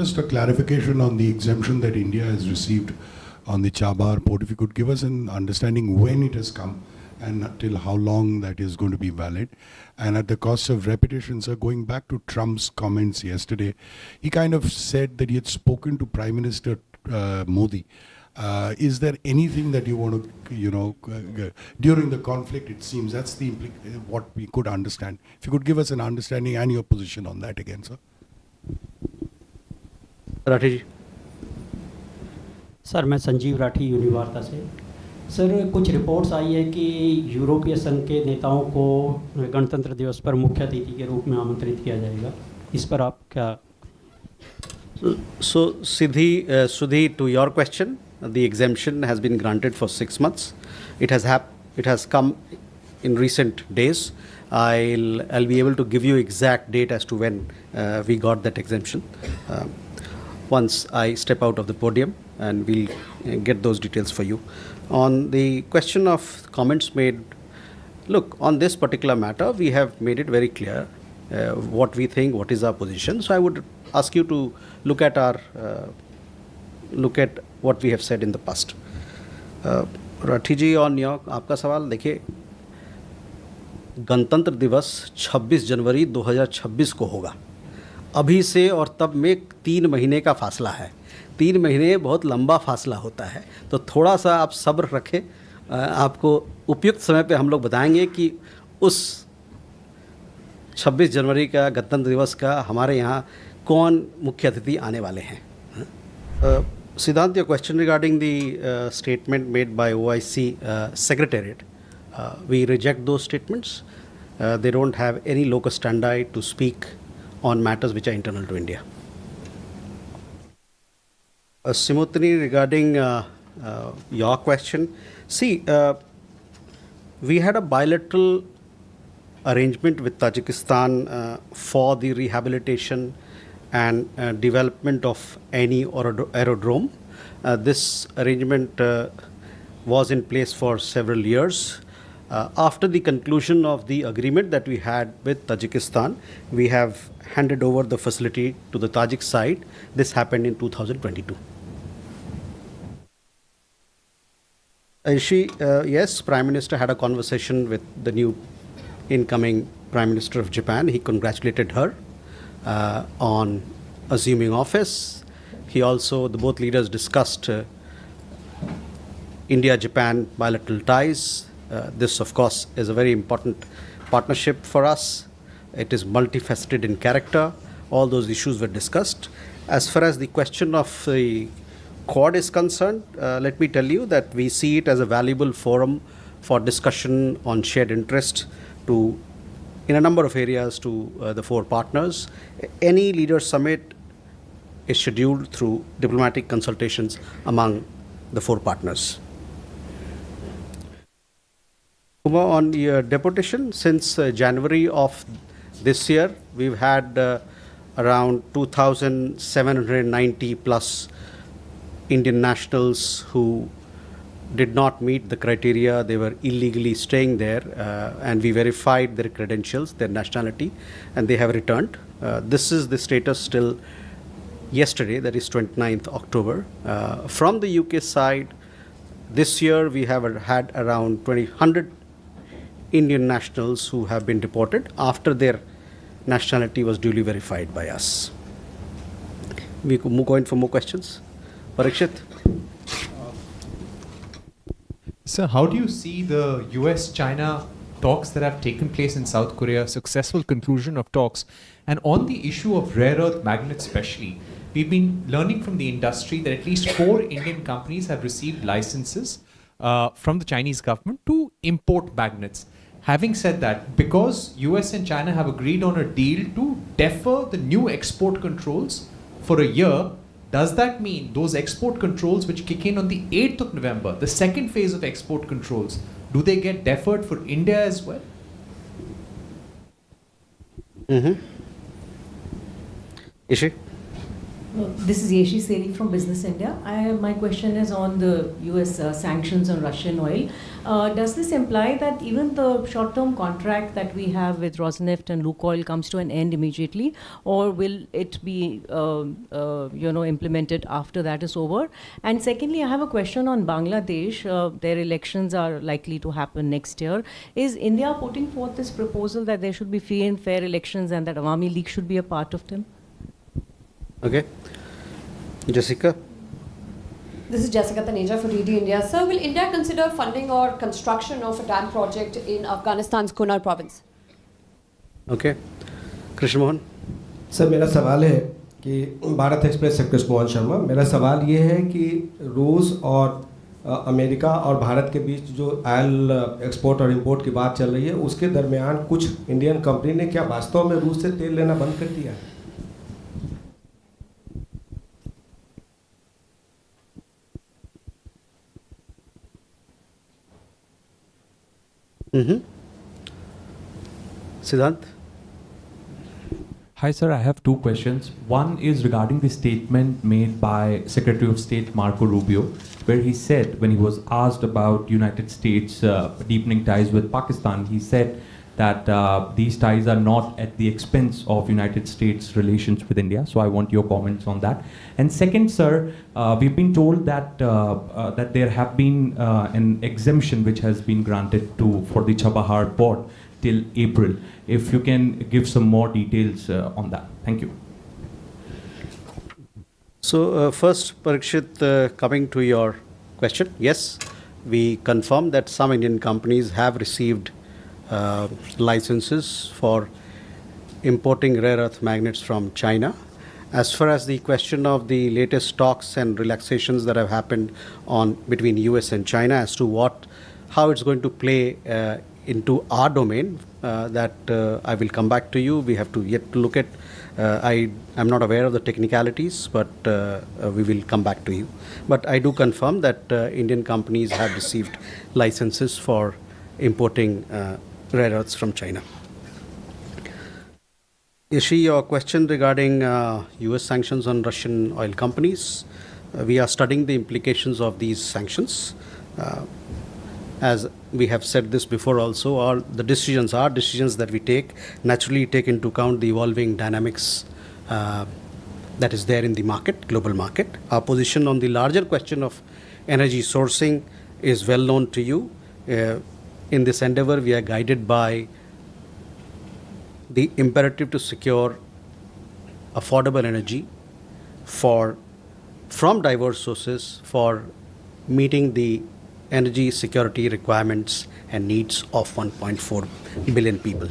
Just a clarification on the exemption that India has received on the Chabahar Port. If you could give us an understanding when it has come and till how long that is going to be valid. And at the cost of repetition, sir, going back to Trump's comments yesterday, he kind of said that he had spoken to Prime Minister Modi. Is there anything that you want to, during the conflict, it seems that's the what we could understand. If you could give us an understanding and your position on that again, sir. Rathi ji. Sir, मैं संजीव राठी यूनिवार्ता से। Sir, कुछ reports आई है कि यूरोपीय संघ के नेताओं को गणतंत्र दिवस पर मुख्य अतिथि के रूप में आमंत्रित किया जाएगा, इस पर आप क्या? So Sudhi, to your question, the exemption has been granted for 6 months. It has come in recent days. I'll be able to give you exact date as to when we got that exemption once I step out of the podium, and we'll get those details for you. On the question of comments made, look, on this particular matter, we have made it very clear what we think, what is our position. So I would ask you to look at what we have said in the past. Rathi ji, on your आपका सवाल, देखिए, गणतंत्र दिवस 26 जनवरी 2026 को होगा। अभी से और तब में 3 महीने का फासला है। 3 महीने बहुत लंबा फासला होता है, तो थोड़ा सा आप सब्र रखें। आपको उपयुक्त समय पे हम लोग बताएंगे कि उस 26 जनवरी का गणतंत्र दिवस का हमारे यहाँ कौन मुख्य अतिथि आने वाले हैं। Siddhant, your question regarding the statement made by OIC Secretariat, we reject those statements. They don't have any locus standi to speak on matters which are internal to India. Simutini, regarding your question, see, we had a bilateral arrangement with Tajikistan for the rehabilitation and development of any aerodrome. This arrangement was in place for several years. After the conclusion of the agreement that we had with Tajikistan, we have handed over the facility to the Tajik side. This happened in 2022. Yes, Prime Minister had a conversation with the new incoming Prime Minister of Japan. He congratulated her on assuming office. Both leaders discussed India-Japan bilateral ties. This, of course, is a very important partnership for us. It is multifaceted in character. All those issues were discussed. As far as the question of the Quad is concerned, let me tell you that we see it as a valuable forum for discussion on shared interest in a number of areas to the 4 partners. Any leader summit is scheduled through diplomatic consultations among the 4 partners. On the deportation, since January of this year, we've had around 2,790 plus Indian nationals who did not meet the criteria. They were illegally staying there, and we verified their credentials, their nationality, and they have returned. This is the status till yesterday, that is 29th October. From the UK side, this year we have had around 100 Indian nationals who have been deported after their nationality was duly verified by us. We could move on for more questions. Parikshit. Sir, how do you see the US-China talks that have taken place in South Korea, successful conclusion of talks, and on the issue of rare earth magnets especially, we've been learning from the industry that at least 4 Indian companies have received licenses from the Chinese government to import magnets. Having said that, because US and China have agreed on a deal to defer the new export controls for a year, does that mean those export controls which kick in on the 8th of November, the second phase of export controls, do they get deferred for India as well? Ishi? This is Yeshi Seli from Business India. My question is on the US sanctions on Russian oil. Does this imply that even the short-term contract that we have with Rosneft and Lukoil comes to an end immediately, or will it be implemented after that is over? And secondly, I have a question on Bangladesh. Their elections are likely to happen next year. Is India putting forth this proposal that there should be free and fair elections and that Awami League should be a part of them? Okay. Jessica? This is Jessica Taneja for DD India. Sir, will India consider funding or construction of a dam project in Afghanistan's Kunar province? Okay. Krishna Mohan? Sir मेरा सवाल है कि Bharat express से कृष्ण मोहन शर्मा, मेरा सवाल ये है कि रूस और अमेरिका और भारत के बीच जो ऑयल एक्सपोर्ट और इंपोर्ट की बात चल रही है, उसके दरमियान कुछ इंडियन कंपनी ने क्या वास्तव में रूस से तेल लेना बंद कर दिया है? Siddhant? Hi, sir. I have two questions. One is regarding the statement made by Secretary of State Marco Rubio, where he said, when he was asked about United States deepening ties with Pakistan, he said that these ties are not at the expense of United States relations with India. So I want your comments on that. And second, sir, we've been told that that there have been an exemption which has been granted for the Chabahar Port till April. If you can give some more details on that. Thank you. So first, Parikshit, coming to your question, yes, we confirm that some Indian companies have received licenses for importing rare earth magnets from China. As far as the question of the latest talks and relaxations that have happened between US and China as to how it's going to play into our domain, that I will come back to you. We have to yet to look at. I'm not aware of the technicalities, but we will come back to you. But I do confirm that Indian companies have received licenses for importing rare earths from China. Yeshi, your question regarding US sanctions on Russian oil companies. We are studying the implications of these sanctions. As we have said this before also, our decisions that we take naturally take into account the evolving dynamics that is there in the market, global market. Our position on the larger question of energy sourcing is well known to you. In this endeavor, we are guided by the imperative to secure affordable energy from diverse sources for meeting the energy security requirements and needs of 1.4 billion people.